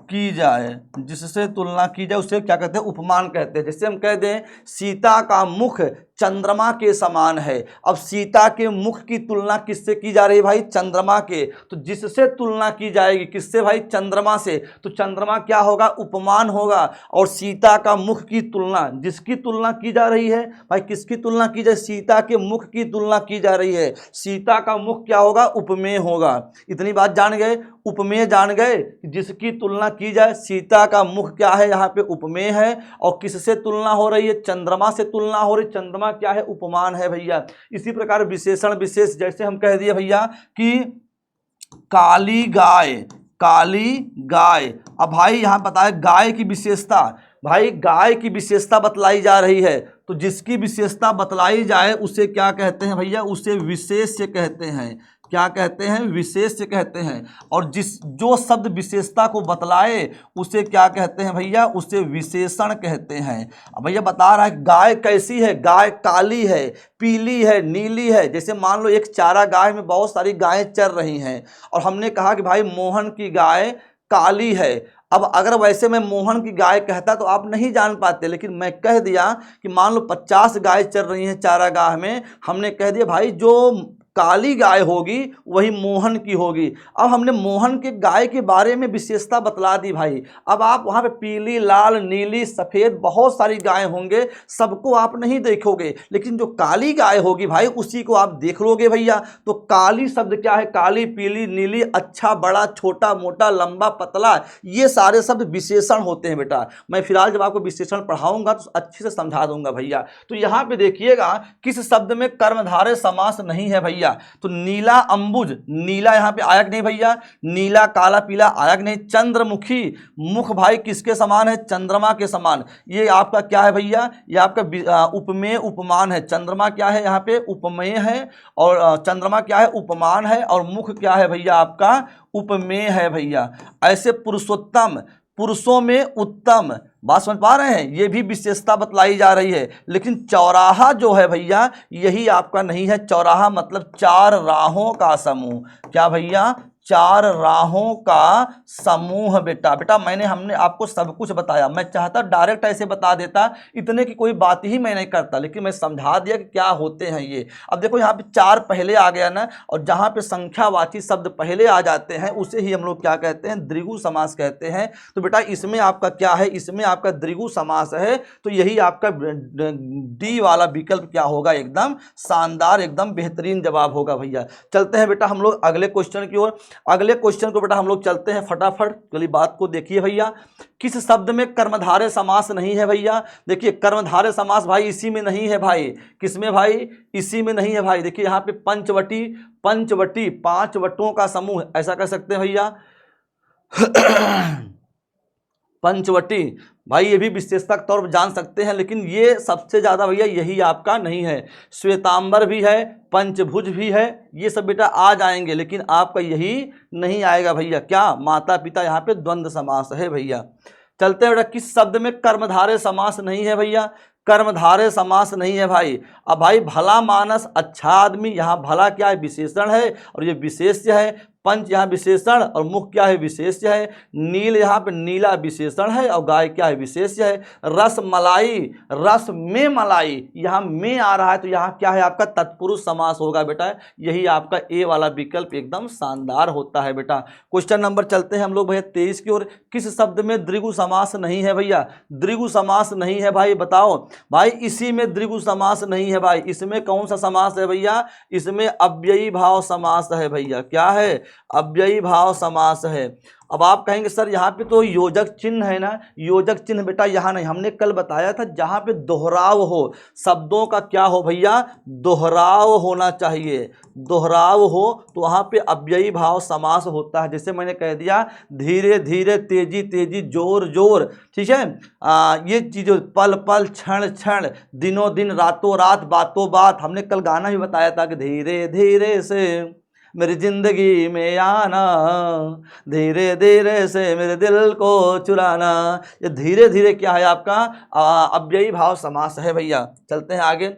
की जाए, जिससे तुलना की जाए उसे क्या कहते हैं, उपमान कहते हैं। जैसे हम कह दें सीता का मुख चंद्रमा के समान है। अब सीता के मुख की तुलना किससे की जा रही है भाई? चंद्रमा के। तो जिससे तुलना की जाएगी किससे भाई? चंद्रमा से। तो चंद्रमा क्या होगा? उपमान होगा। और सीता का मुख की तुलना, जिसकी तुलना की जा रही है भाई, किसकी तुलना की जाए? सीता के मुख की तुलना की जा रही है। सीता का मुख क्या होगा? उपमेय होगा। इतनी बात जान गए? उपमेय जान गए, जिसकी तुलना की जाए। सीता का मुख क्या है? यहाँ पे उपमेय है। और किससे तुलना हो रही है? चंद्रमा से तुलना हो रही। चंद्रमा क्या है? उपमान है भैया। इसी प्रकार विशेषण विशेष, जैसे हम कह दिए भैया कि काली गाय, काली गाय। अब भाई यहां बताए गाय की विशेषता, भाई गाय की विशेषता बतलाई जा रही है। तो जिसकी विशेषता बतलाई जाए उसे क्या कहते हैं भैया? उसे विशेष्य कहते हैं। क्या कहते हैं? विशेष्य कहते हैं। और जो शब्द विशेषता को बतलाए उसे क्या कहते हैं भैया? उसे विशेषण कहते हैं। अब भैया बता रहा है गाय कैसी है? गाय काली है, पीली है, नीली है। जैसे मान लो एक चारा गाय में बहुत सारी गायें चर रही हैं और हमने कहा कि भाई मोहन की गाय काली है। अब अगर वैसे मैं मोहन की गाय कहता तो आप नहीं जान पाते, लेकिन मैं कह दिया कि मान लो 50 गाय चर रही हैं चारागाह में, हमने कह दिया भाई जो काली गाय होगी वही मोहन की होगी। अब हमने मोहन के गाय के बारे में विशेषता बतला दी भाई। अब आप वहां पे पीली, लाल, नीली, सफेद बहुत सारी गाय होंगे, सबको आप नहीं देखोगे, लेकिन जो काली गाय होगी भाई उसी को आप देख लोगे भैया। तो काली शब्द क्या है? काली, पीली, नीली, अच्छा, बड़ा, छोटा, मोटा, लंबा, पतला, ये सारे शब्द विशेषण होते हैं बेटा। मैं फिलहाल जब आपको विशेषण पढ़ाऊंगा तो अच्छे से समझा दूंगा भैया। तो यहाँ पे देखिएगा किस शब्द में कर्मधारय समास नहीं है भैया? तो नीला अंबुज, नीला यहाँ पे आया कि नहीं भैया? नीला, काला, पीला आया कि नहीं? चंद्रमुखी, मुख भाई किसके समान है? चंद्रमा के समान। ये आपका क्या है भैया? ये आपका उपमेय उपमान है। चंद्रमा क्या है? यहाँ पे उपमेय है और चंद्रमा क्या है? उपमान है। और मुख क्या है भैया? आपका उपमेय है भैया। ऐसे पुरुषोत्तम, पुरुषों में उत्तम, बात समझ पा रहे हैं? ये भी विशेषता बतलाई जा रही है। लेकिन चौराहा जो है भैया यही आपका नहीं है। चौराहा मतलब 4 राहों का समूह। क्या भैया? 4 राहों का समूह। बेटा हमने आपको सब कुछ बताया। मैं चाहता डायरेक्ट ऐसे बता देता, इतने की कोई बात ही मैं नहीं करता, लेकिन मैं समझा दिया कि क्या होते हैं ये। अब देखो यहाँ पे 4 पहले आ गया ना, और जहाँ पे संख्यावाची शब्द पहले आ जाते हैं उसे ही हम लोग क्या कहते हैं? द्विगु समास कहते हैं। तो बेटा इसमें आपका क्या है? इसमें आपका द्विगु समास है। तो यही आपका डी वाला विकल्प क्या होगा? एकदम शानदार, एकदम बेहतरीन जवाब होगा भैया। चलते हैं बेटा हम लोग अगले क्वेश्चन की ओर। अगले क्वेश्चन को बेटा हम लोग चलते हैं फटाफट। पहली बात को देखिए भैया, किस शब्द में कर्मधारय समास नहीं है भैया? देखिए कर्मधारय समास भाई इसी में नहीं है भाई। किसमें भाई? इसी में नहीं है भाई। देखिए यहाँ पे पंचवटी, पंचवटी 5 वटों का समूह, ऐसा कह सकते हैं भैया। पंचवटी भाई ये भी विशेषता के तौर पर जान सकते हैं, लेकिन ये सबसे ज्यादा भैया यही आपका नहीं है। श्वेतांबर भी है, पंचभुज भी है, ये सब बेटा आ जाएंगे, लेकिन आपका यही नहीं आएगा भैया। क्या? माता पिता, यहाँ पे द्वंद्व समास है भैया। चलते हैं बेटा, किस शब्द में कर्मधारय समास नहीं है भैया? कर्मधारय समास नहीं है भाई। अब भाई भला मानस, अच्छा आदमी, यहाँ भला क्या है? विशेषण है और ये विशेष्य है। पंच यहाँ विशेषण और मुख क्या है? विशेष्य है। नील यहाँ पे नीला विशेषण है और गाय क्या है? विशेष्य है। रस मलाई, रस में मलाई, यहाँ में आ रहा है तो यहाँ क्या है? आपका तत्पुरुष समास होगा बेटा। यही आपका ए वाला विकल्प एकदम शानदार होता है बेटा। क्वेश्चन नंबर चलते हैं हम लोग भैया 23 की ओर। किस शब्द में द्विगु समास नहीं है भैया? द्विगु समास नहीं है भाई, बताओ भाई। इसी में द्विगु समास नहीं है भाई। इसमें कौन सा समास है भैया? इसमें अव्ययी भाव समास है भैया। क्या है? अव्ययी भाव समास है। अब आप कहेंगे सर यहाँ पे तो योजक चिन्ह है ना। योजक चिन्ह बेटा यहाँ नहीं, हमने कल बताया था जहाँ पे दोहराव हो, शब्दों का क्या हो भैया? दोहराव होना चाहिए। दोहराव हो तो वहाँ पे अव्ययी भाव समास होता है। जैसे मैंने कह दिया धीरे धीरे, तेजी तेजी, जोर जोर, ठीक है। ये चीज़ों पल पल, क्षण क्षण, दिनों दिन, रातों रात, बातों बात। हमने कल गाना भी बताया था कि धीरे धीरे से मेरी जिंदगी में आना, धीरे धीरे से मेरे दिल को चुराना। ये धीरे धीरे क्या है? आपका अव्ययी भाव समास है भैया। चलते हैं आगे।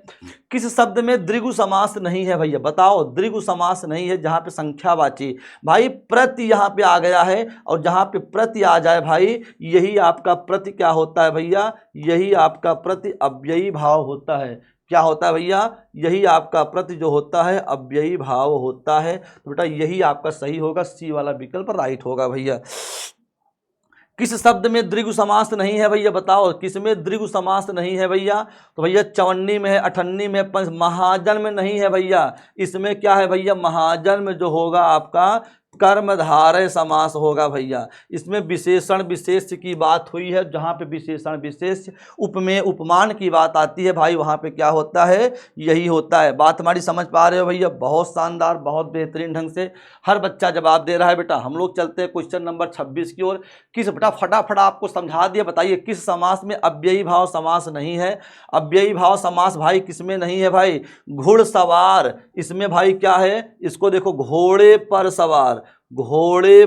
किस शब्द में द्विगु समास नहीं है भैया, बताओ। द्विगु समास नहीं है जहां पे संख्यावाची, भाई प्रति यहां पे आ गया है, और जहां पे प्रति आ जाए भाई, यही आपका प्रति क्या होता है भैया, यही आपका प्रति अव्ययी भाव होता है। क्या होता है भैया, यही आपका प्रति जो होता है अव्ययी भाव होता है। तो बेटा यही आपका सही होगा, सी वाला विकल्प राइट होगा भैया। किस शब्द में द्विगु समास नहीं है भैया, बताओ किस में द्विगु समास नहीं है भैया। तो भैया 54 में है, 58 में, महाजन में नहीं है भैया। इसमें क्या है भैया, महाजन में जो होगा आपका कर्मधारय समास होगा भैया। इसमें विशेषण विशेष की बात हुई है, जहाँ पे विशेषण विशेष उपमेय उपमान की बात आती है भाई, वहाँ पे क्या होता है, यही होता है। बात हमारी समझ पा रहे हो भैया, बहुत शानदार, बहुत बेहतरीन ढंग से हर बच्चा जवाब दे रहा है बेटा। हम लोग चलते हैं क्वेश्चन नंबर 26 की ओर। किस बेटा फटाफट आपको समझा दिया, बताइए किस समास में अव्ययी भाव समास नहीं है। अव्ययी भाव समास भाई किसमें नहीं है भाई, घुड़सवार। इसमें भाई क्या है, इसको देखो, घोड़े पर सवार, घोड़े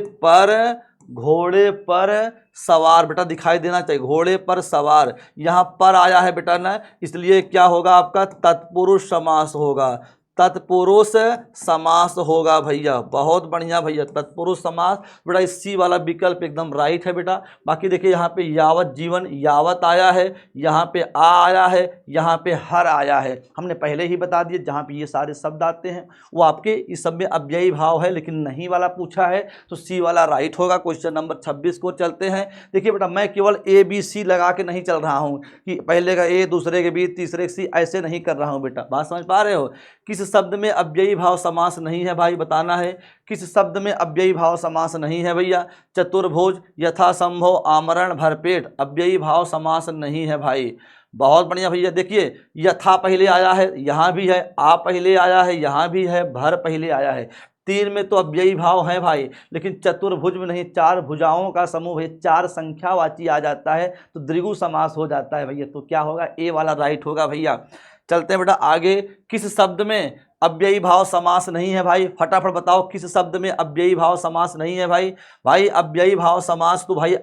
पर सवार बेटा दिखाई देना चाहिए, घोड़े पर सवार। यहाँ पर आया है बेटा ना, इसलिए क्या होगा आपका तत्पुरुष समास होगा, तत्पुरुष समास होगा भैया। बहुत बढ़िया भैया, तत्पुरुष समास बेटा, इस सी वाला विकल्प एकदम राइट है बेटा। बाकी देखिए यहाँ पे यावत जीवन, यावत आया है, यहाँ पे आ आया है, यहाँ पे हर आया है। हमने पहले ही बता दिए जहाँ पे ये सारे शब्द आते हैं वो आपके इस सब में अव्ययी भाव है, लेकिन नहीं वाला पूछा है तो सी वाला राइट होगा। क्वेश्चन नंबर 26 को चलते हैं। देखिए बेटा, मैं केवल ए बी सी लगा के नहीं चल रहा हूँ कि पहले का ए, दूसरे के बी, तीसरे के सी, ऐसे नहीं कर रहा हूँ बेटा। बात समझ पा रहे हो। किस शब्द में अव्ययी भाव समास नहीं है भाई, बताना है किस शब्द में अव्ययी भाव समास नहीं है भैया। चतुर्भुज, यथासंभव, आमरण, भरपेट, अव्ययी भाव समास नहीं है भाई। बहुत बढ़िया भैया। देखिए यथा पहले आया है, यहाँ भी है, आ पहले आया है, यहाँ भी है, भर पहले आया है। तीन में तो अव्ययी भाव है भाई, लेकिन चतुर्भुज में नहीं। चार भुजाओं का समूह है, चार संख्यावाची आ जाता है तो द्विगु समास हो जाता है भैया। तो क्या होगा, ए वाला राइट होगा भैया। चलते हैं बेटा आगे। किस शब्द में अव्ययी भाव समास नहीं है भाई, फटाफट बताओ किस शब्द में अव्ययी भाव समास नहीं है भाई। भाई अव्ययी भाव समास तो भाई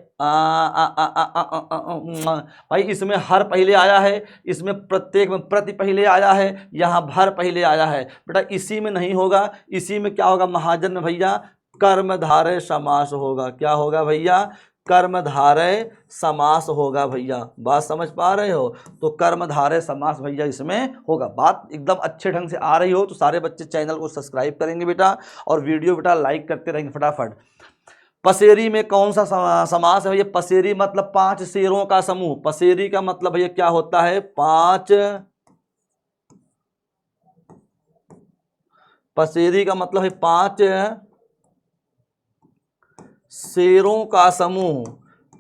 भाई इसमें हर पहले आया है, इसमें प्रत्येक में प्रति पहले आया है, यहाँ भर पहले आया है बेटा। इसी में नहीं होगा, इसी में क्या होगा, महाजन में भैया कर्मधारय समास होगा। क्या होगा भैया, कर्मधारय समास होगा भैया। बात समझ पा रहे हो, तो कर्मधारय समास भैया इसमें होगा। बात एकदम अच्छे ढंग से आ रही हो तो सारे बच्चे चैनल को सब्सक्राइब करेंगे बेटा, और वीडियो बेटा लाइक करते रहेंगे फटाफट। पसेरी में कौन सा समास है भैया, पसेरी मतलब 5 शेरों का समूह। पसेरी का मतलब भैया क्या होता है, 5, पसेरी का मतलब है 5 शेरों का समूह,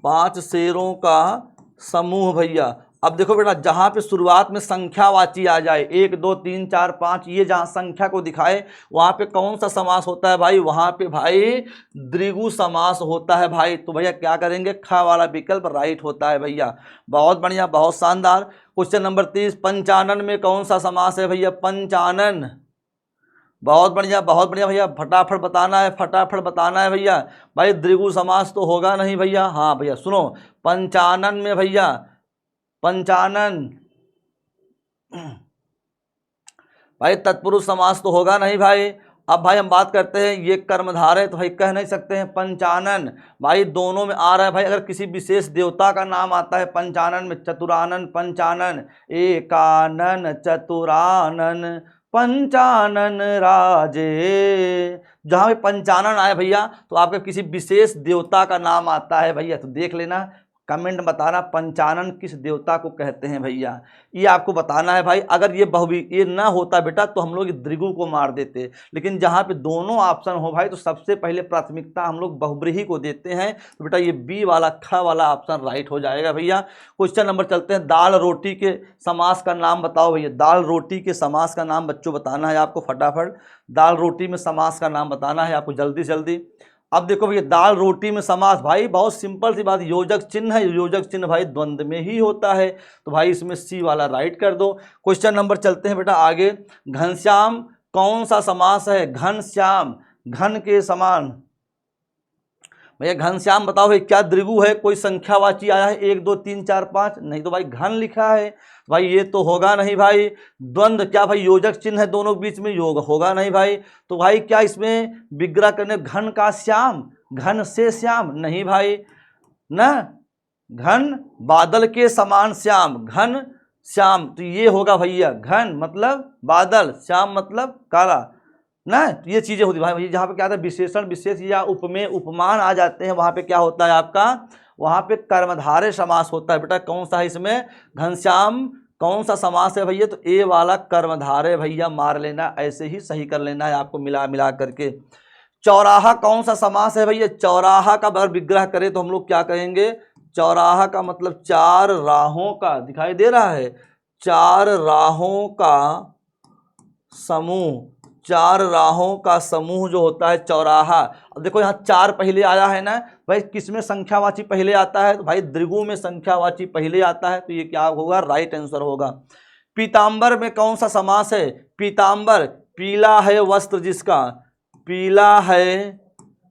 5 शेरों का समूह भैया। अब देखो बेटा, जहाँ पे शुरुआत में संख्यावाची आ जाए, 1 2 3 4 5, ये जहाँ संख्या को दिखाए वहाँ पे कौन सा समास होता है भाई, वहाँ पे भाई द्विगु समास होता है भाई। तो भैया क्या करेंगे, ख वाला विकल्प राइट होता है भैया। बहुत बढ़िया, बहुत शानदार। क्वेश्चन नंबर 30, पंचानन में कौन सा समास है भैया, पंचानन। बहुत बढ़िया, बहुत बढ़िया भैया, फटाफट बताना है, फटाफट बताना है भैया। भाई द्विगु समास तो होगा नहीं भैया। हाँ भैया सुनो, पंचानन में भैया, पंचानन भाई तत्पुरुष समास तो होगा नहीं भाई। अब भाई हम बात करते हैं, ये कर्मधारय तो भाई कह नहीं सकते हैं। पंचानन भाई दोनों में आ रहा है भाई, अगर किसी विशेष देवता का नाम आता है पंचानन में, चतुरानन, पंचानन, एकानन, चतुरानन, पंचानन राजे, जहाँ भी पंचानन आए भैया तो आपके किसी विशेष देवता का नाम आता है भैया। तो देख लेना, कमेंट बताना पंचानन किस देवता को कहते हैं भैया, ये आपको बताना है भाई। अगर ये ना होता बेटा तो हम लोग द्विगु को मार देते, लेकिन जहाँ पे दोनों ऑप्शन हो भाई तो सबसे पहले प्राथमिकता हम लोग बहुब्रीही को देते हैं। तो बेटा ये बी वाला, ख वाला ऑप्शन राइट हो जाएगा भैया। क्वेश्चन नंबर चलते हैं, दाल रोटी के समास का नाम बताओ भैया। दाल रोटी के समास का नाम बच्चों बताना है आपको फटाफट। दाल रोटी में समास का नाम बताना है आपको जल्दी से जल्दी। अब देखो भैया, दाल रोटी में समास भाई बहुत सिंपल सी बात, योजक चिन्ह है, योजक चिन्ह भाई द्वंद्व में ही होता है। तो भाई इसमें सी वाला राइट कर दो। क्वेश्चन नंबर चलते हैं बेटा आगे। घनश्याम कौन सा समास है, घनश्याम, घन के समान। भैया घनश्याम बताओ भाई क्या द्विगु है, कोई संख्यावाची आया है 1 2 3 4 5, नहीं तो भाई घन लिखा है। भाई ये तो होगा नहीं भाई। द्वंद्व क्या भाई योजक चिन्ह है दोनों के बीच में, योग होगा नहीं भाई। तो भाई क्या इसमें विग्रह करने, घन का श्याम, घन से श्याम, नहीं भाई ना, घन बादल के समान श्याम, घन श्याम, तो ये होगा भैया, घन मतलब बादल, श्याम मतलब काला ना। तो ये चीजें होती भाई, जहाँ पे क्या आता है विशेषण विशेष या उपमेय उपमान आ जाते हैं, वहां पे क्या होता है आपका, वहां पे कर्मधारय समास होता है। बेटा कौन सा है इसमें, घनश्याम कौन सा समास है भैया, तो ए वाला कर्मधारय भैया मार लेना, ऐसे ही सही कर लेना है आपको मिला मिला करके। चौराहा कौन सा समास है भैया, चौराहा का अगर विग्रह करें तो हम लोग क्या कहेंगे, चौराहा का मतलब चार राहों का, दिखाई दे रहा है, चार राहों का समूह, चार राहों का समूह जो होता है चौराहा। अब देखो यहाँ चार पहले आया है ना भाई, किसमें संख्यावाची पहले आता है, तो भाई द्विगु में संख्यावाची पहले आता है, तो ये क्या होगा, राइट आंसर होगा। पीतांबर में कौन सा समास है, पीतांबर पीला है वस्त्र जिसका, पीला है,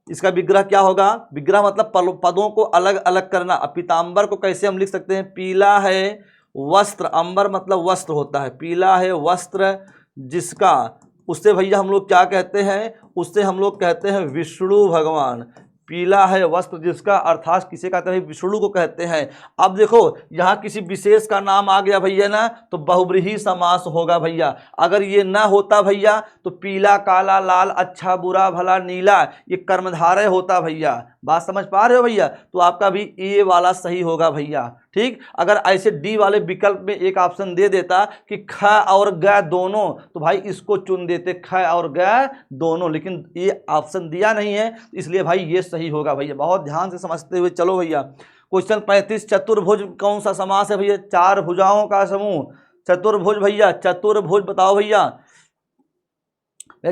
इसका विग्रह क्या होगा, विग्रह मतलब पदों को अलग अलग करना। अब पीतांबर को कैसे हम लिख सकते हैं, पीला है वस्त्र, अंबर मतलब वस्त्र होता है, पीला है वस्त्र जिसका, उससे भैया हम लोग क्या कहते हैं, उससे हम लोग कहते हैं विष्णु भगवान। पीला है वस्त्र जिसका अर्थात किसे कहते हैं, विष्णु को कहते हैं। अब देखो यहाँ किसी विशेष का नाम आ गया भैया ना, तो बहुब्रीहि समास होगा भैया। अगर ये ना होता भैया तो पीला काला लाल अच्छा बुरा भला नीला, ये कर्मधारय होता भैया। बात समझ पा रहे हो भैया, तो आपका भी ए वाला सही होगा भैया। ठीक, अगर ऐसे डी वाले विकल्प में एक ऑप्शन दे देता कि ख और ग दोनों, तो भाई इसको चुन देते, ख और ग दोनों, लेकिन ये ऑप्शन दिया नहीं है, इसलिए भाई ये सही होगा भैया। बहुत ध्यान से समझते हुए चलो भैया। क्वेश्चन 35, चतुर्भुज कौन सा समास है भैया, चार भुजाओं का समूह, चतुर्भुज भैया, चतुर्भुज बताओ भैया।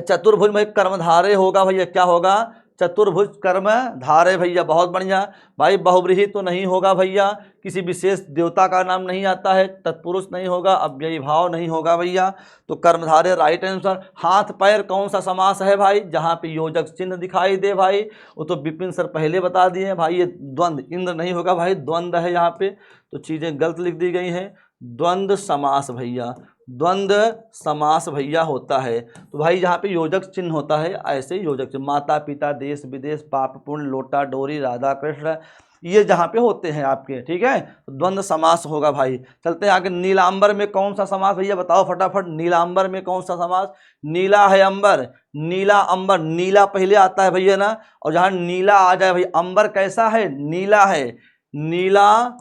चतुर्भुज में कर्मधारय होगा भैया, क्या होगा, चतुर्भुज कर्मधारय भैया, बहुत बढ़िया भाई। बहुब्रीहि तो नहीं होगा भैया, किसी विशेष देवता का नाम नहीं आता है, तत्पुरुष नहीं होगा, अव्ययी भाव नहीं होगा भैया, तो कर्मधारय राइट आंसर। हाथ पैर कौन सा समास है भाई, जहाँ पे योजक चिन्ह दिखाई दे भाई, वो तो विपिन सर पहले बता दिए हैं भाई, ये द्वंद्व, इंद्र नहीं होगा भाई, द्वंद्व है यहाँ पे, तो चीजें गलत लिख दी गई हैं। द्वंद्व समास भैया, द्वंद्व समास भैया होता है। तो भाई यहाँ पे योजक चिन्ह होता है, ऐसे योजक चिन्ह, माता पिता देश विदेश पाप पुण्य लोटा डोरी राधा कृष्ण, ये जहाँ पे होते हैं आपके, ठीक है, तो द्वंद्व समास होगा भाई। चलते हैं आगे, नीलांबर में कौन सा समास भैया बताओ फटाफट, नीलांबर में कौन सा समास, नीला है अंबर, नीला अंबर, नीला पहले आता है भैया ना, और जहाँ नीला आ जाए भाई, अंबर कैसा है, नीला है, नीला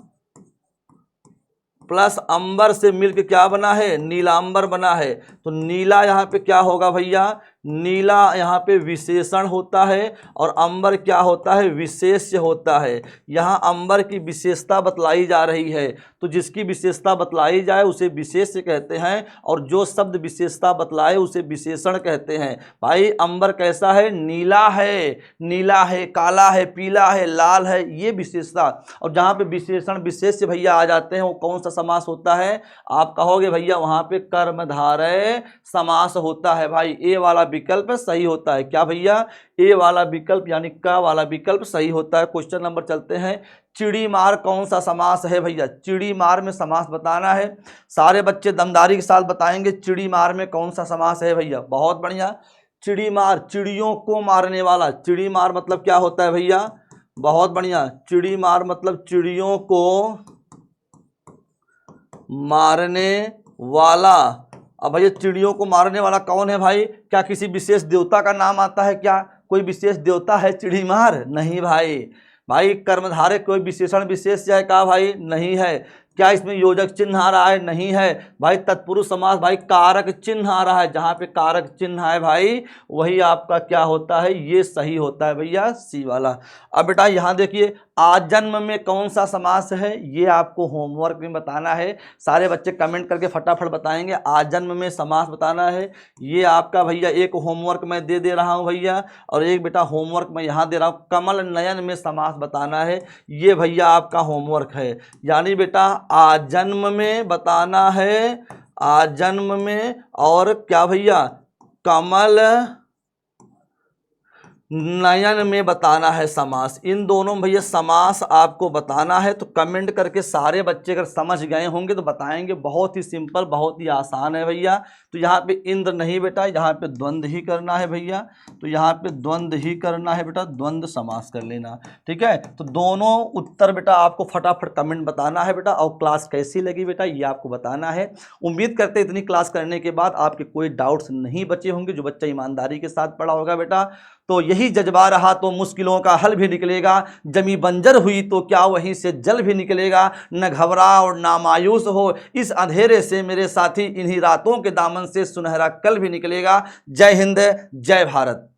प्लस अंबर से मिलकर क्या बना है, नीलांबर बना है। तो नीला यहाँ पे क्या होगा भैया, नीला यहाँ पे विशेषण होता है, और अंबर क्या होता है, विशेष्य होता है। यहाँ अंबर की विशेषता बतलाई जा रही है, तो जिसकी विशेषता बतलाई जाए उसे विशेष्य कहते हैं, और जो शब्द विशेषता बतलाए उसे विशेषण कहते हैं। भाई अंबर कैसा है, नीला है, नीला है, काला है, पीला है, लाल है, ये विशेषता। और जहाँ पे विशेषण विशेष्य भैया आ जाते हैं, वो कौन सा समास होता है, आप कहोगे भैया वहाँ पे कर्मधारय समास होता है भाई। ए वाला विकल्प सही होता है, क्या भैया, ए वाला विकल्प यानी क वाला विकल्प सही होता है। क्वेश्चन नंबर चलते हैं, चिड़ी मार कौन सा समास है भैया, चिड़ी मार में समास बताना है, सारे बच्चे दमदारी के साथ बताएंगे चिड़ी मार में कौन सा समास है भैया। बहुत बढ़िया, चिड़ी मार चिड़ियों को मारने वाला, चिड़ी मार मतलब क्या होता है भैया, बहुत बढ़िया, चिड़ी मार मतलब चिड़ियों को मारने वाला। अब भैया चिड़ियों को मारने वाला कौन है भाई, क्या किसी विशेष देवता का नाम आता है, क्या कोई विशेष देवता है चिड़ी मार, नहीं भाई। भाई कर्मधारय कोई विशेषण विशेष है का भाई, नहीं है। क्या इसमें योजक चिन्ह आ रहा है, नहीं है भाई। तत्पुरुष समास भाई कारक चिन्ह आ रहा है, जहाँ पे कारक चिन्ह है भाई वही आपका क्या होता है, ये सही होता है भैया, सी वाला। अब बेटा यहाँ देखिए, आजन्म में कौन सा समास है, ये आपको होमवर्क में बताना है। सारे बच्चे कमेंट करके फटाफट बताएंगे, आजन्म में समास बताना है। ये आपका भैया एक होमवर्क मैं दे रहा हूँ भैया, और एक बेटा होमवर्क मैं यहाँ दे रहा हूँ, कमल नयन में समास बताना है, ये भैया आपका होमवर्क है। यानी बेटा आजन्म में बताना है, आजन्म में, और क्या भैया, कमल नयन में बताना है समास। इन दोनों भैया समास आपको बताना है, तो कमेंट करके सारे बच्चे अगर समझ गए होंगे तो बताएंगे। बहुत ही सिंपल, बहुत ही आसान है भैया। तो यहाँ पे इंद्र नहीं बेटा, यहाँ पे द्वंद्व ही करना है भैया। तो यहाँ पे द्वंद्व ही करना है बेटा, द्वंद्व समास कर लेना। ठीक है, तो दोनों उत्तर बेटा आपको फटाफट कमेंट बताना है बेटा। और क्लास कैसी लगी बेटा ये आपको बताना है। उम्मीद करते इतनी क्लास करने के बाद आपके कोई डाउट्स नहीं बचे होंगे। जो बच्चा ईमानदारी के साथ पढ़ा होगा बेटा, तो यही जज्बा रहा तो मुश्किलों का हल भी निकलेगा। जमी बंजर हुई तो क्या वहीं से जल भी निकलेगा। न घबरा और ना मायूस हो इस अंधेरे से मेरे साथी, इन्हीं रातों के दामन से सुनहरा कल भी निकलेगा। जय हिंद, जय भारत।